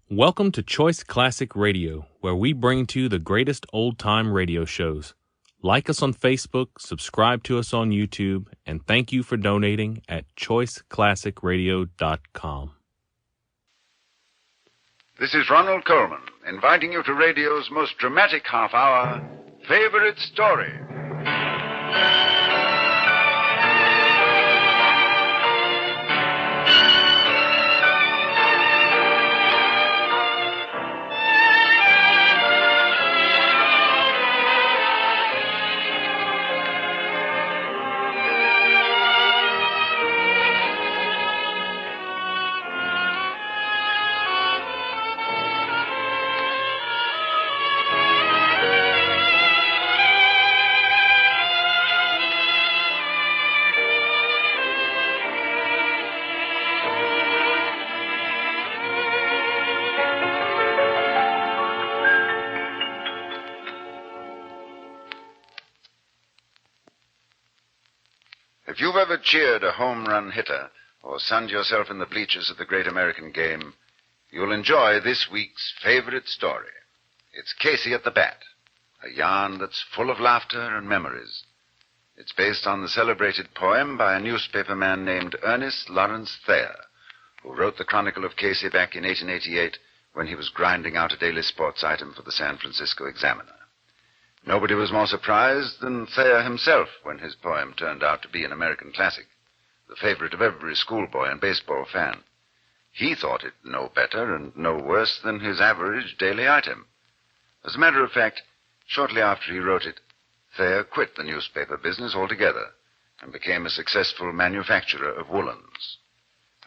Welcome to Choice Classic Radio, where we bring to you the greatest old-time radio shows. Like us on Facebook, subscribe to us on YouTube, and thank you for donating at choiceclassicradio.com. This is Ronald Coleman, inviting you to radio's most dramatic half-hour, Favorite Story. If you've ever cheered a home run hitter or sunned yourself in the bleachers of the great American game, you'll enjoy this week's favorite story. It's Casey at the Bat, a yarn that's full of laughter and memories. It's based on the celebrated poem by a newspaper man named Ernest Lawrence Thayer, who wrote the Chronicle of Casey back in 1888 when he was grinding out a daily sports item for the San Francisco Examiner. Nobody was more surprised than Thayer himself when his poem turned out to be an American classic, the favorite of every schoolboy and baseball fan. He thought it no better and no worse than his average daily item. As a matter of fact, shortly after he wrote it, Thayer quit the newspaper business altogether and became a successful manufacturer of woolens.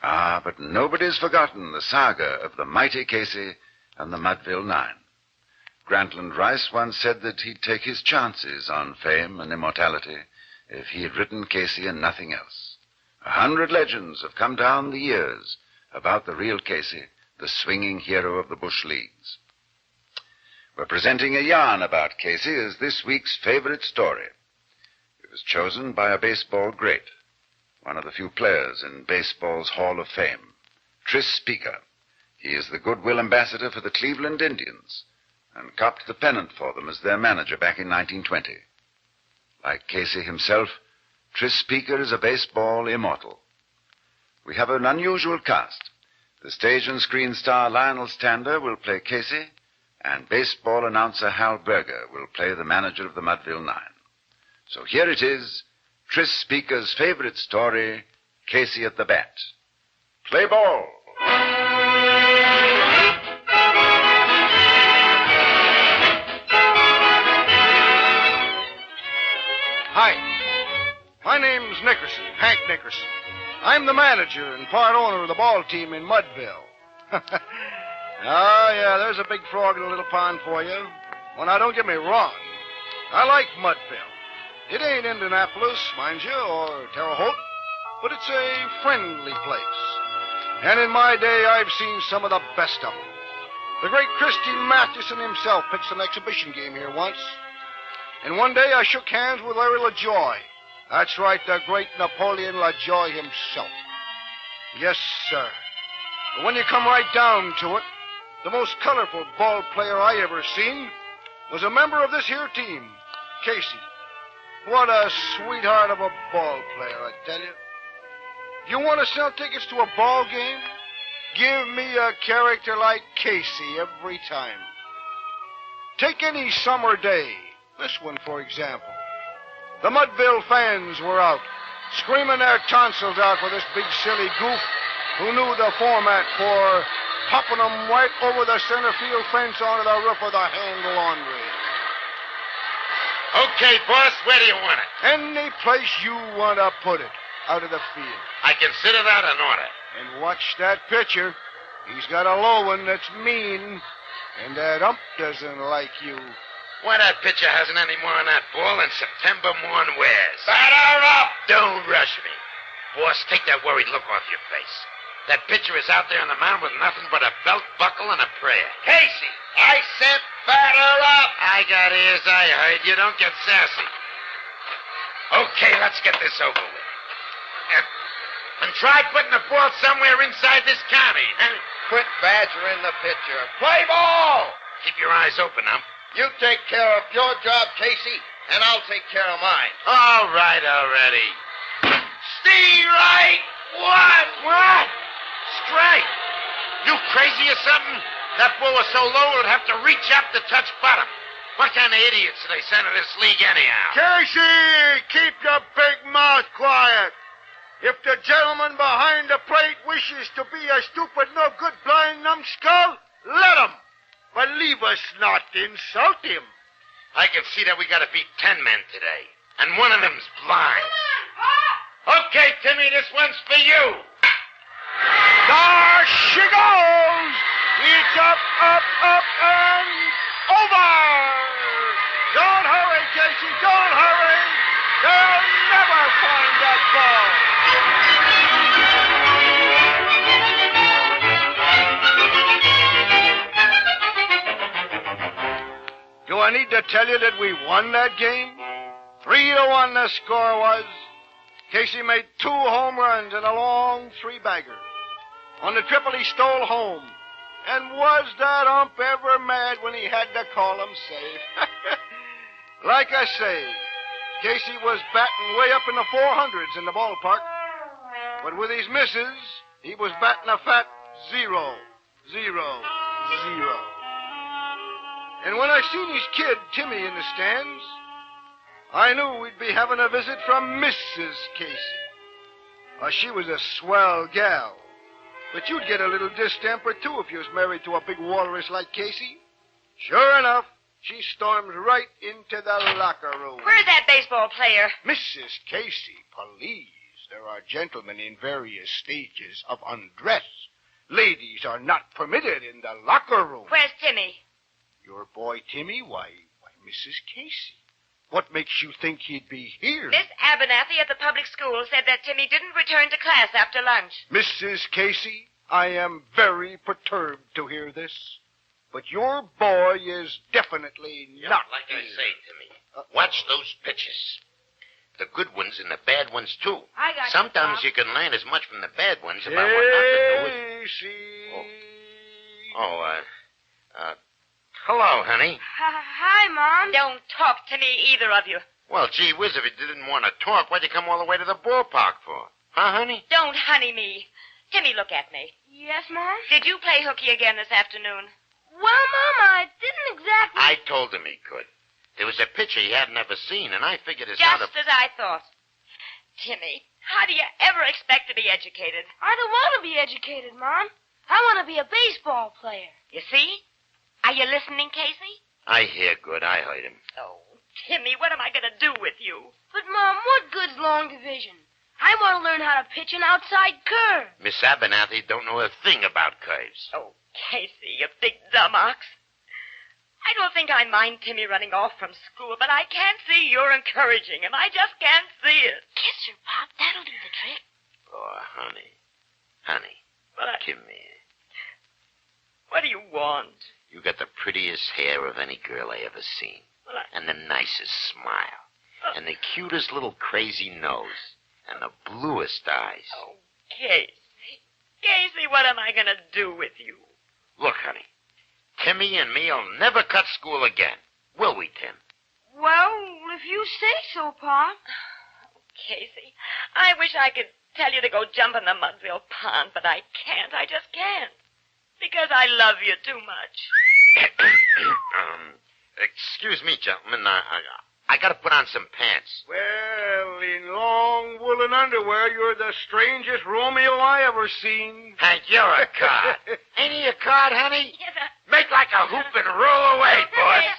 But nobody's forgotten the saga of the mighty Casey and the Mudville Nine. Grantland Rice once said that he'd take his chances on fame and immortality if he had written Casey and nothing else. 100 legends have come down the years about the real Casey, the swinging hero of the bush leagues. We're presenting a yarn about Casey as this week's favorite story. It was chosen by a baseball great, one of the few players in baseball's Hall of Fame, Tris Speaker. He is the goodwill ambassador for the Cleveland Indians, and copped the pennant for them as their manager back in 1920. Like Casey himself, Tris Speaker is a baseball immortal. We have an unusual cast. The stage and screen star Lionel Stander will play Casey, and baseball announcer Hal Berger will play the manager of the Mudville Nine. So here it is, Tris Speaker's favorite story, Casey at the Bat. Play ball! Hi, my name's Nickerson, Hank Nickerson. I'm the manager and part owner of the ball team in Mudville. Yeah, there's a big frog in a little pond for you. Well, now, don't get me wrong. I like Mudville. It ain't Indianapolis, mind you, or Terre Haute, but it's a friendly place. And in my day, I've seen some of the best of them. The great Christy Mathewson himself pitched an exhibition game here once. And one day I shook hands with Larry LaJoy. That's right, the great Napoleon LaJoy himself. Yes, sir. But when you come right down to it, the most colorful ball player I ever seen was a member of this here team, Casey. What a sweetheart of a ball player, I tell you. You want to sell tickets to a ball game? Give me a character like Casey every time. Take any summer day. This one, for example. The Mudville fans were out, screaming their tonsils out for this big silly goof who knew the format for popping them right over the center field fence onto the roof of the hand laundry. Okay, boss, where do you want it? Any place you want to put it, out of the field. I consider that an order. And watch that pitcher. He's got a low one that's mean, and that ump doesn't like you. Why, that pitcher hasn't any more on that ball than September morn wears. Batter up! Don't rush me. Boss, take that worried look off your face. That pitcher is out there on the mound with nothing but a belt buckle and a prayer. Casey, I said batter up! I got ears, I heard you. Don't get sassy. Okay, let's get this over with. And try putting the ball somewhere inside this county. quit badgering the pitcher. Play ball! Keep your eyes open, Ump. You take care of your job, Casey, and I'll take care of mine. All right already. Strike one! What? Strike? You crazy or something? That ball was so low it would have to reach up to touch bottom. What kind of idiots do they send to this league anyhow? Casey, keep your big mouth quiet. If the gentleman behind the plate wishes to be a stupid, no-good, blind numbskull, let him. But leave us not insult him. I can see that we got to beat 10 men today, and one of them's blind. Okay, Timmy, this one's for you. There she goes. It's up, and over. Don't hurry, Casey, don't hurry. They'll never find that ball. Do I need to tell you that we won that game? 3-1 the score was. Casey made 2 home runs and a long 3-bagger. On the triple, he stole home. And was that ump ever mad when he had to call him safe? Like I say, Casey was batting way up in the 400s in the ballpark. But with his misses, he was batting a fat 0, 0, 0. And when I seen his kid, Timmy, in the stands, I knew we'd be having a visit from Mrs. Casey. She was a swell gal. But you'd get a little distemper, too, if you was married to a big walrus like Casey. Sure enough, she storms right into the locker room. Where's that baseball player? Mrs. Casey, please. There are gentlemen in various stages of undress. Ladies are not permitted in the locker room. Where's Timmy? Your boy Timmy? Why, Mrs. Casey. What makes you think he'd be here? Miss Abernathy at the public school said that Timmy didn't return to class after lunch. Mrs. Casey, I am very perturbed to hear this. But your boy is definitely not like here. I say, Timmy. Watch those pitches. The good ones and the bad ones, too. I got Sometimes you can learn as much from the bad ones about what not to do. Casey. Hello, honey. Hi, Mom. Don't talk to me, either of you. Well, gee whiz, if you didn't want to talk, why'd you come all the way to the ballpark for? Huh, honey? Don't honey me. Timmy, look at me. Yes, Mom? Did you play hooky again this afternoon? Well, Mom, I didn't exactly... I told him he could. There was a pitcher he hadn't ever seen, and I figured his out of... Just as I thought. Timmy, how do you ever expect to be educated? I don't want to be educated, Mom. I want to be a baseball player. You see? Are you listening, Casey? I hear good. I heard him. Oh, Timmy, what am I going to do with you? But, Mom, what good's long division? I want to learn how to pitch an outside curve. Miss Abernathy don't know a thing about curves. Oh, Casey, you big dumb ox. I don't think I mind Timmy running off from school, but I can't see you're encouraging him. I just can't see it. Kiss her, Pop. That'll do the trick. Oh, honey. Honey, come here. What do you want? You got the prettiest hair of any girl I ever seen. And the nicest smile. And the cutest little crazy nose. And the bluest eyes. Oh, Casey. Casey, what am I going to do with you? Look, honey. Timmy and me'll never cut school again. Will we, Tim? Well, if you say so, Pop. Oh, Casey, I wish I could tell you to go jump in the Mudville Pond, but I can't. I just can't. Because I love you too much. Excuse me, gentlemen. I got to put on some pants. Well, in long woolen underwear, you're the strangest Romeo I ever seen. Hank, you're a card. Ain't he a card, honey? Make like a hoop and roll away, boys.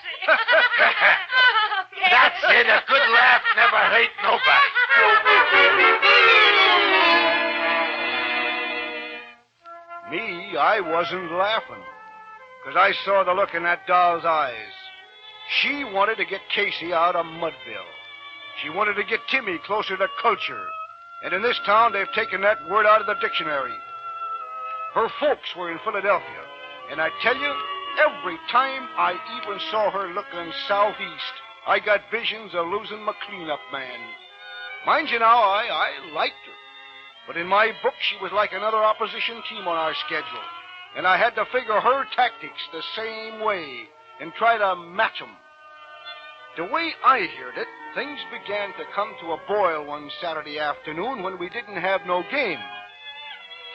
That's it. A good laugh never hurt nobody. Me, I wasn't laughing. Because I saw the look in that doll's eyes. She wanted to get Casey out of Mudville. She wanted to get Timmy closer to culture. And in this town, they've taken that word out of the dictionary. Her folks were in Philadelphia. And I tell you, every time I even saw her looking southeast, I got visions of losing my cleanup man. Mind you now, I liked her. But in my book, she was like another opposition team on our schedule. and I had to figure her tactics the same way and try to match 'em. The way I heard it, things began to come to a boil one Saturday afternoon when we didn't have no game.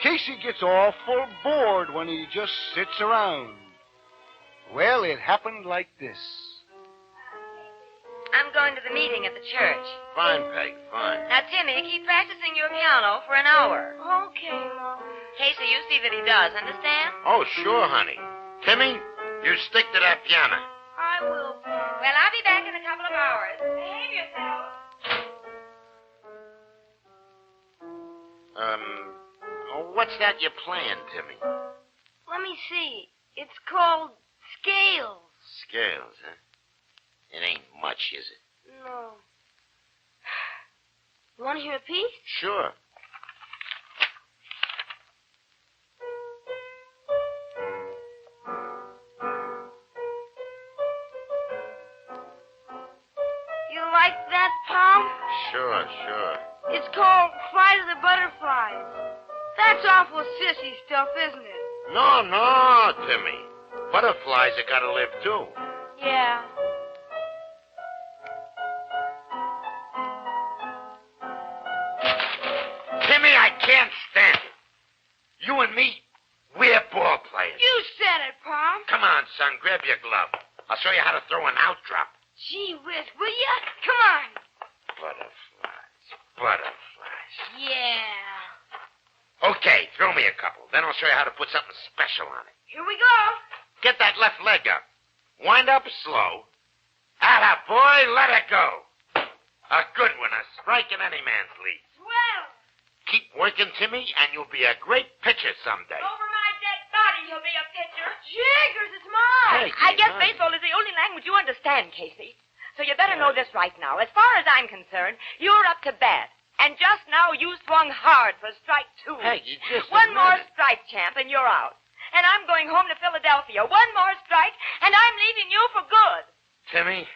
Casey gets awful bored when he just sits around. Well, it happened like this. I'm going to the meeting at the church. Fine, Peg, fine. Now, Timmy, keep practicing your piano for an hour. Okay, Mom. Casey, you see that he does, understand? Oh, sure, honey. Timmy, you stick to that piano. I will, Pop. Well, I'll be back in a couple of hours. Behave yourself. What's that you're playing, Timmy? Let me see. It's called Scales. Scales, huh? It ain't much, is it? No. You want to hear a piece? Sure. You like that, Pom? Sure. It's called Flight of the Butterflies. That's awful sissy stuff, isn't it? No, Timmy. Butterflies have got to live, too. Yeah. Timmy, I can't stand it. You and me, we're ball players. You said it, Pom. Come on, son, grab your glove. I'll show you how to throw an out drop. Gee whiz, will ya? Come on. Butterflies. Yeah. Okay, throw me a couple. Then I'll show you how to put something special on it. Here we go. Get that left leg up. Wind up slow. Atta boy, let it go. A good one, a strike in any man's league. Swell. Keep working, Timmy, and you'll be a great pitcher someday. Over my dead body, he'll be a pitcher. Jiggers, it's mine. Hey, I guess honey. baseball is the only language you understand, Casey. So you better know this right now. As far as I'm concerned, you're up to bat. And just now you swung hard for strike 2. Hey, you just One more admit it. strike, champ, and you're out. And I'm going home to Philadelphia. One more strike, and I'm leaving you for good. Timmy,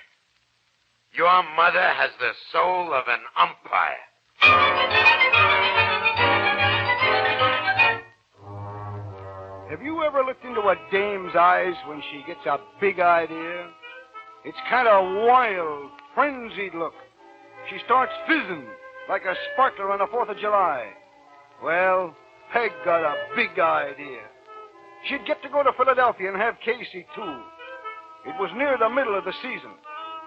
your mother has the soul of an umpire. Have you ever looked into a dame's eyes when she gets a big idea? It's kind of wild, frenzied look. She starts fizzing like a sparkler on the 4th of July. Well, Peg got a big idea. She'd get to go to Philadelphia and have Casey, too. It was near the middle of the season.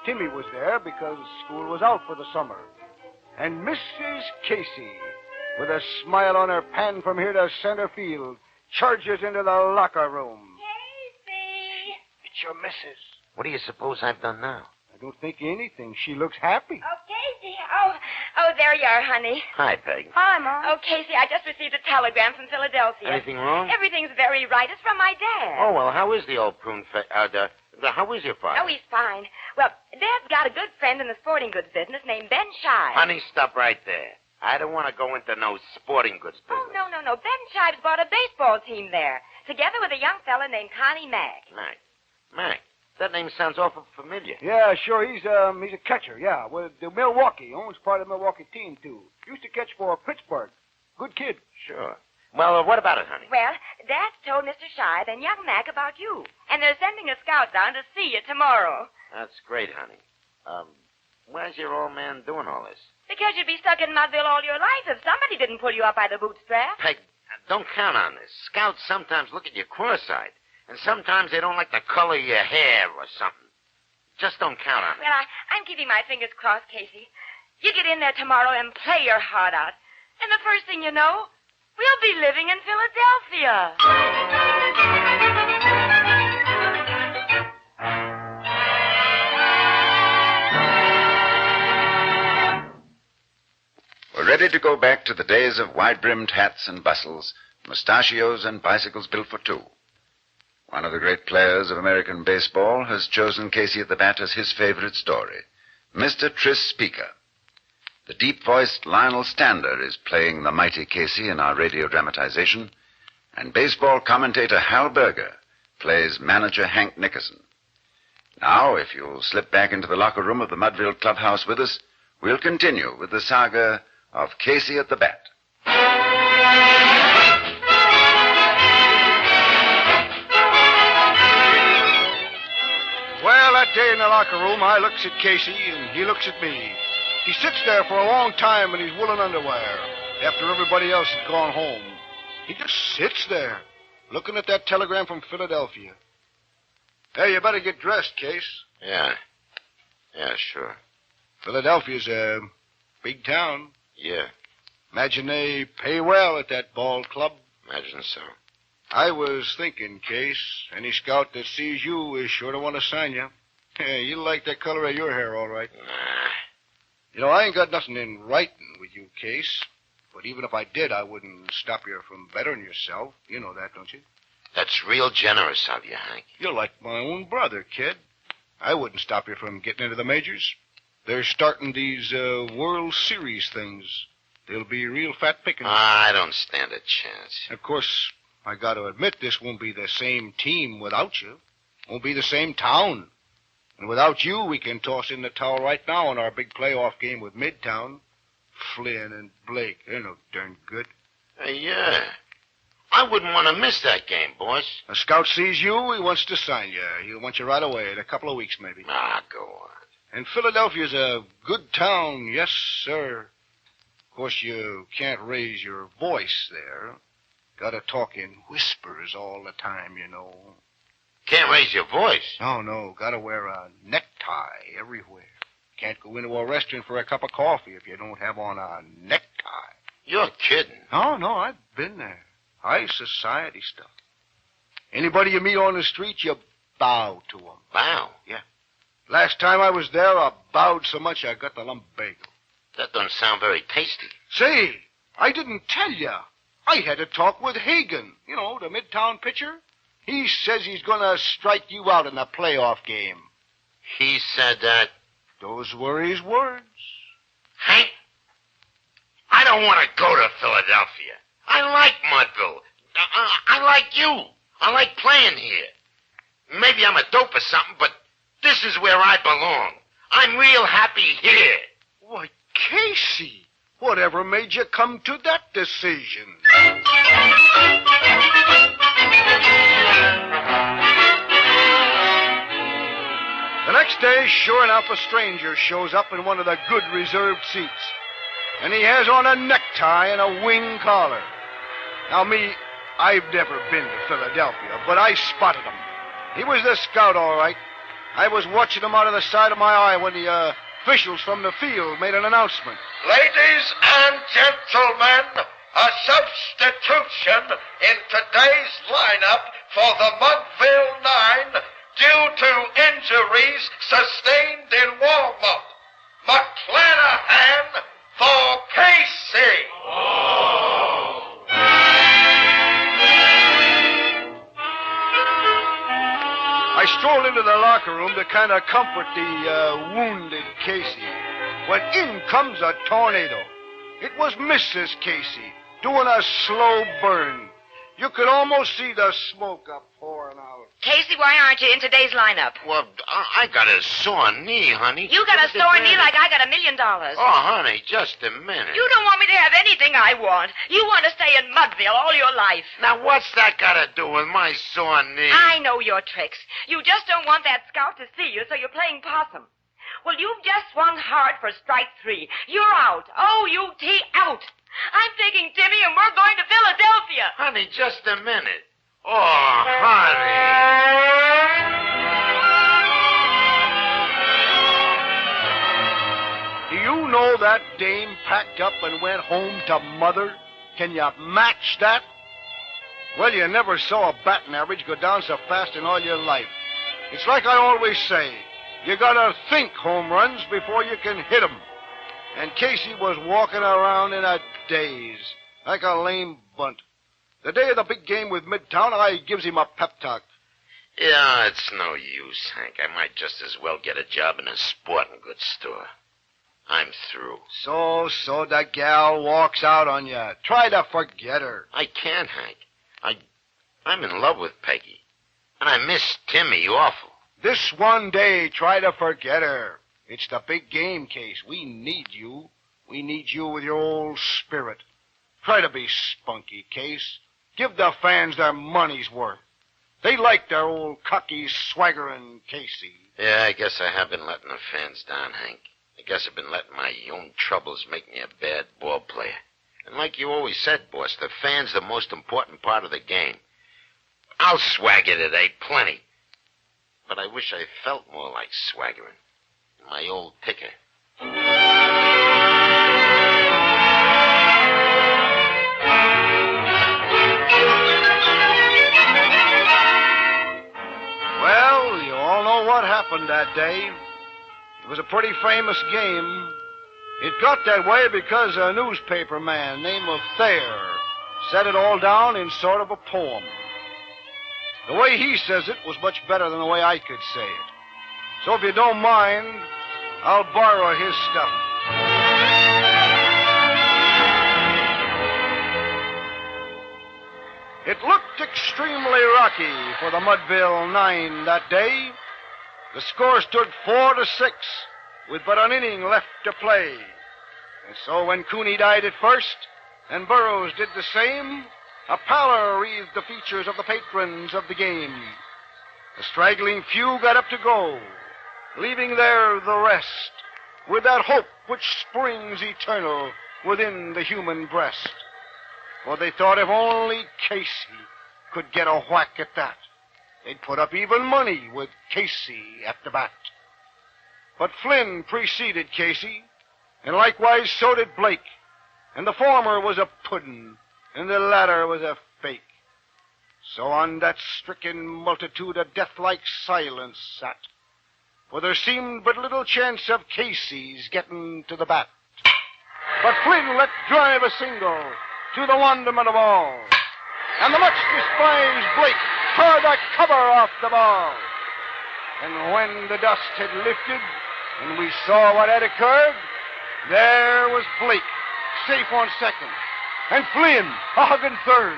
Timmy was there because school was out for the summer. And Mrs. Casey, with a smile on her pan from here to center field, charges into the locker room. Casey! It's your missus. What do you suppose I've done now? I don't think anything. She looks happy. Oh, Casey. Oh, there you are, honey. Hi, Peg. Hi, Mom. Oh, Casey, I just received a telegram from Philadelphia. Anything wrong? Everything's very right. It's from my dad. Oh, well, how is the old prune how is your father? Oh, he's fine. Well, Dad's got a good friend in the sporting goods business named Ben Shives. Honey, stop right there. I don't want to go into no sporting goods business. Oh, no. Ben Shives bought a baseball team there, together with a young fella named Connie Mack. Mac. That name sounds awful familiar. Yeah, sure. He's a catcher, yeah, with the Milwaukee. Owns part of the Milwaukee team, too. Used to catch for Pittsburgh. Good kid. Sure. Well, what about it, honey? Well, Dad's told Mr. Shive and young Mac about you, and they're sending a scout down to see you tomorrow. That's great, honey. Why's your old man doing all this? Because you'd be stuck in Mudville all your life if somebody didn't pull you up by the bootstrap. Peg, don't count on this. Scouts sometimes look at you cross-eyed, and sometimes they don't like the color of your hair or something. Just don't count on it. Well, I'm keeping my fingers crossed, Casey. You get in there tomorrow and play your heart out. And the first thing you know, we'll be living in Philadelphia. We're ready to go back to the days of wide-brimmed hats and bustles, mustachios and bicycles built for two. One of the great players of American baseball has chosen Casey at the bat as his favorite story, Mr. Tris Speaker. The deep-voiced Lionel Stander is playing the mighty Casey in our radio dramatization, and baseball commentator Hal Berger plays manager Hank Nickerson. Now, if you'll slip back into the locker room of the Mudville clubhouse with us, we'll continue with the saga of Casey at the bat. day in the locker room, I looks at Casey, and he looks at me. He sits there for a long time in his woolen underwear after everybody else had gone home. He just sits there, looking at that telegram from Philadelphia. Hey, you better get dressed, Case. Yeah. Yeah, sure. Philadelphia's a big town. Yeah, Imagine they pay well at that ball club. imagine so. I was thinking, Case, any scout that sees you is sure to want to sign you. Hey, you like the color of your hair, all right. Nah. You know, I ain't got nothing in writing with you, Case. But even if I did, I wouldn't stop you from bettering yourself. You know that, don't you? That's real generous of you, Hank. You're like my own brother, kid. I wouldn't stop you from getting into the majors. They're starting these World Series things. They'll be real fat pickings. I don't stand a chance. Of course, I got to admit this won't be the same team without you. Won't be the same town. And without you, we can toss in the towel right now in our big playoff game with Midtown. Flynn and Blake, they're no darn good. Yeah. I wouldn't want to miss that game, boss. A scout sees you, he wants to sign you. He'll want you right away in a couple of weeks, maybe. Ah, go on. And Philadelphia's a good town, yes, sir. Of course, you can't raise your voice there. Gotta talk in whispers all the time, you know. Can't raise your voice. No, gotta wear a necktie everywhere. Can't go into a restaurant for a cup of coffee if you don't have on a necktie. You're kidding. No, I've been there. High society stuff. Anybody you meet on the street, you bow to them. Wow. Yeah. Last time I was there, I bowed so much I got the lumbago. That doesn't sound very tasty. Say, I didn't tell you. I had a talk with Hagan, you know, the Midtown pitcher. He says he's going to strike you out in the playoff game. He said that. Those were his words. Hank, I don't want to go to Philadelphia. I like Mudville. I like you. I like playing here. Maybe I'm a dope or something, but this is where I belong. I'm real happy here. Why, Casey, whatever made you come to that decision? The next day, sure enough, a stranger shows up in one of the good reserved seats. And he has on a necktie and a wing collar. Now, me, I've never been to Philadelphia, but I spotted him. He was the scout, all right. I was watching him out of the side of my eye when the officials from the field made an announcement. Ladies and gentlemen, a substitution in today's lineup for the Mudville Nine due to injuries sustained in warm-up. McClanahan for Casey. I strolled into the locker room to kind of comfort the wounded Casey when in comes a tornado. It was Mrs. Casey doing a slow burn. You could almost see the smoke pouring out. Casey, why aren't you in today's lineup? Well, I got a sore knee, honey. You got a sore knee like I got $1 million. Oh, honey, just a minute. You don't want me to have anything I want. You want to stay in Mudville all your life. Now, what's that got to do with my sore knee? I know your tricks. You just don't want that scout to see you, so you're playing possum. Well, you've just swung hard for strike 3. You're out. O-U-T, out. I'm taking Timmy, and we're going to Philadelphia. Honey, just a minute. Oh, honey. Do you know that dame packed up and went home to mother? Can you match that? Well, you never saw a batting average go down so fast in all your life. It's like I always say, you gotta think home runs before you can hit 'em. And Casey was walking around in a daze, like a lame bunt. The day of the big game with Midtown, I gives him a pep talk. Yeah, it's no use, Hank. I might just as well get a job in a sporting goods store. I'm through. So the gal walks out on you. Try to forget her. I can't, Hank. I'm in love with Peggy. And I miss Timmy awful. This one day, try to forget her. It's the big game, Case. We need you. We need you with your old spirit. Try to be spunky, Case. Give the fans their money's worth. They like their old cocky, swaggering Casey. Yeah, I guess I have been letting the fans down, Hank. I guess I've been letting my own troubles make me a bad ball player. And like you always said, boss, the fans the most important part of the game. I'll swagger today, plenty. But I wish I felt more like swaggering. My old ticker. Well, you all know what happened that day. It was a pretty famous game. It got that way because a newspaper man named Thayer set it all down in sort of a poem. The way he says it was much better than the way I could say it. So if you don't mind, I'll borrow his stuff. It looked extremely rocky for the Mudville 9 that day. The score stood 4-6, with but an inning left to play. And so when Cooney died at first, and Burroughs did the same, a pallor wreathed the features of the patrons of the game. The straggling few got up to go, leaving there the rest, with that hope which springs eternal within the human breast. For they thought if only Casey could get a whack at that, they'd put up even money with Casey at the bat. But Flynn preceded Casey, and likewise so did Blake, and the former was a puddin', and the latter was a fake. So on that stricken multitude a death-like silence sat, for there seemed but little chance of Casey's getting to the bat. But Flynn let drive a single to the wonderment of all, and the much despised Blake tore the cover off the ball. And when the dust had lifted and we saw what had occurred, there was Blake, safe on second, and Flynn, a hugging third.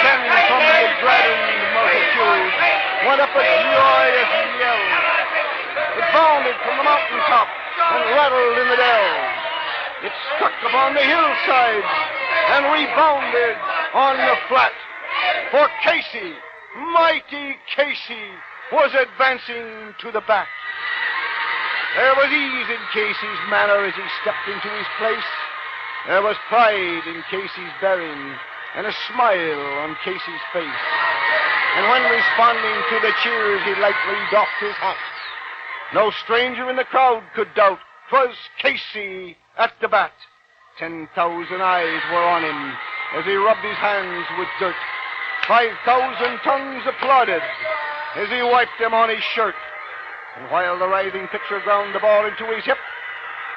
Then from the dreading multitude went up a joyous yell. It bounded from the mountaintop and rattled in the dell. It struck upon the hillside and rebounded on the flat. For Casey, mighty Casey, was advancing to the bat. There was ease in Casey's manner as he stepped into his place. There was pride in Casey's bearing and a smile on Casey's face. And when responding to the cheers, he lightly doffed his hat. No stranger in the crowd could doubt 'twas Casey at the bat. 10,000 eyes were on him as he rubbed his hands with dirt. 5,000 tongues applauded as he wiped them on his shirt. And while the writhing pitcher ground the ball into his hip,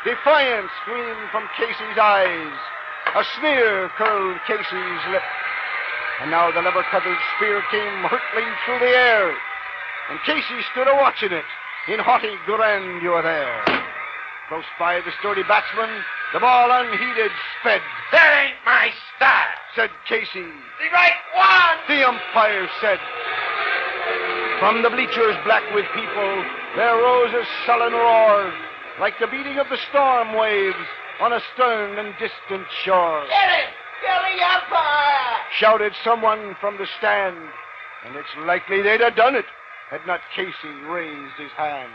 defiance gleamed from Casey's eyes. A sneer curled Casey's lip. And now the leather-covered spear came hurtling through the air, and Casey stood a-watching it in haughty grandeur there. Close by the sturdy batsman, the ball unheeded sped. That ain't my style, said Casey. The right one! The umpire said. From the bleachers black with people, there rose a sullen roar, like the beating of the storm waves on a stern and distant shore. Get it! Get the umpire! Shouted someone from the stand, and it's likely they'd have done it had not Casey raised his hand.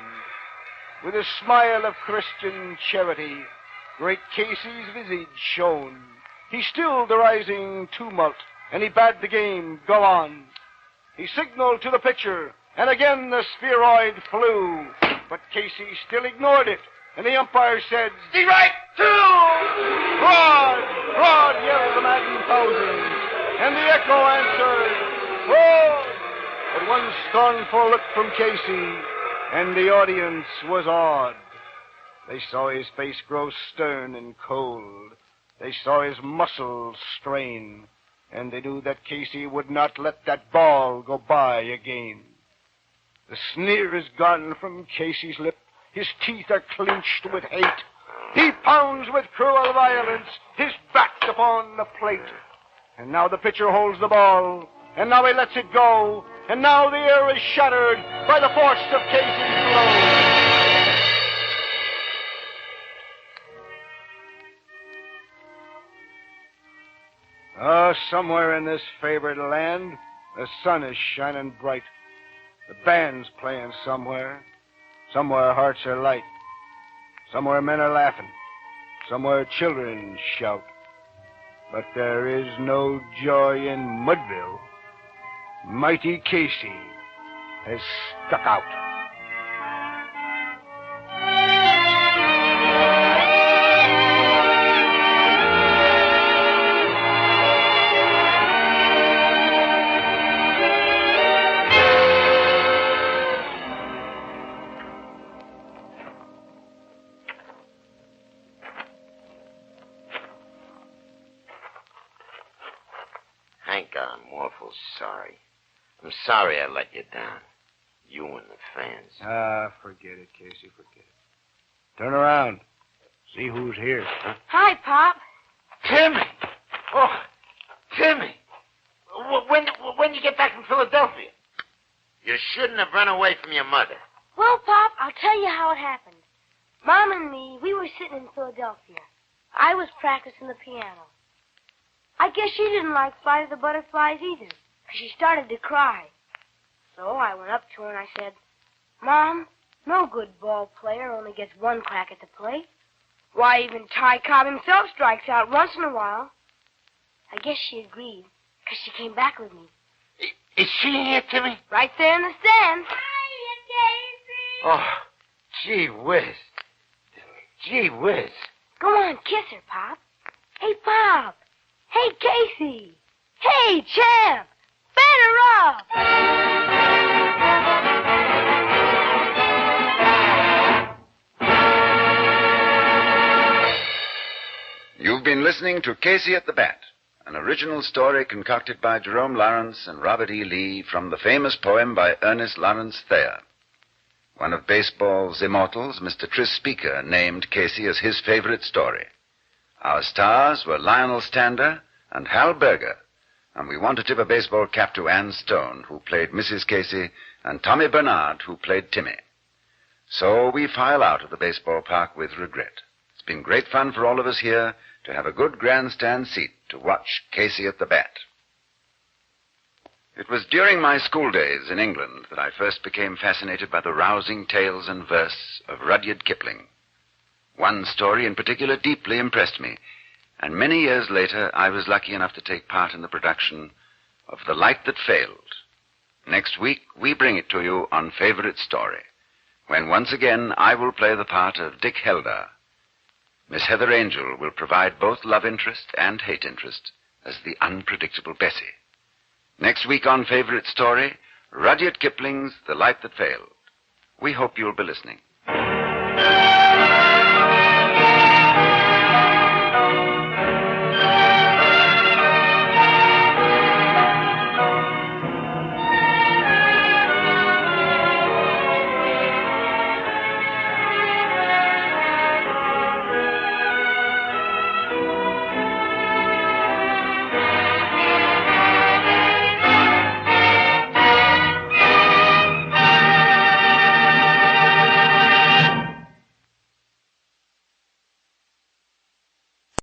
With a smile of Christian charity, great Casey's visage shone. He stilled the rising tumult, and he bade the game go on. He signaled to the pitcher, and again the spheroid flew. But Casey still ignored it, and the umpire said, The right two! Broad! Broad! Yelled the maddened thousands, and the echo answered, Broad! But one scornful look from Casey, and the audience was awed. They saw his face grow stern and cold. They saw his muscles strain, and they knew that Casey would not let that ball go by again. The sneer is gone from Casey's lip. His teeth are clenched with hate. He pounds with cruel violence his bat upon the plate. And now the pitcher holds the ball, and now he lets it go, and now the air is shattered by the force of Casey's blow. Oh, somewhere in this favored land, the sun is shining bright. The band's playing somewhere. Somewhere hearts are light. Somewhere men are laughing. Somewhere children shout. But there is no joy in Mudville. Mighty Casey has stuck out. Hank, I'm awful sorry. I'm sorry I let you down. You and the fans. Ah, forget it, Casey, forget it. Turn around. See who's here. Huh? Hi, Pop. Timmy! Oh, Timmy! When you get back from Philadelphia? You shouldn't have run away from your mother. Well, Pop, I'll tell you how it happened. Mom and me, we were sitting in Philadelphia. I was practicing the piano. I guess she didn't like Flight of the Butterflies either, 'cause she started to cry. So I went up to her and I said, Mom, no good ball player only gets one crack at the plate. Why, even Ty Cobb himself strikes out once in a while. I guess she agreed, 'cause she came back with me. Is she here, Timmy? Right there in the stands. Hiya, Casey. Oh, gee whiz. Gee whiz. Go on, kiss her, Pop. Hey, Pop. Hey, Casey. Hey, Champ. Batter up. You've been listening to Casey at the Bat, an original story concocted by Jerome Lawrence and Robert E. Lee from the famous poem by Ernest Lawrence Thayer. One of baseball's immortals, Mr. Tris Speaker, named Casey as his favorite story. Our stars were Lionel Stander and Hal Berger, and we want to tip a baseball cap to Ann Stone, who played Mrs. Casey, and Tommy Bernard, who played Timmy. So we file out of the baseball park with regret. It's been great fun for all of us here to have a good grandstand seat to watch Casey at the Bat. It was during my school days in England that I first became fascinated by the rousing tales and verse of Rudyard Kipling. One story in particular deeply impressed me, and many years later I was lucky enough to take part in the production of The Light That Failed. Next week we bring it to you on Favorite Story, when once again I will play the part of Dick Heldar. Miss Heather Angel will provide both love interest and hate interest as the unpredictable Bessie. Next week on Favorite Story, Rudyard Kipling's The Light That Failed. We hope you'll be listening.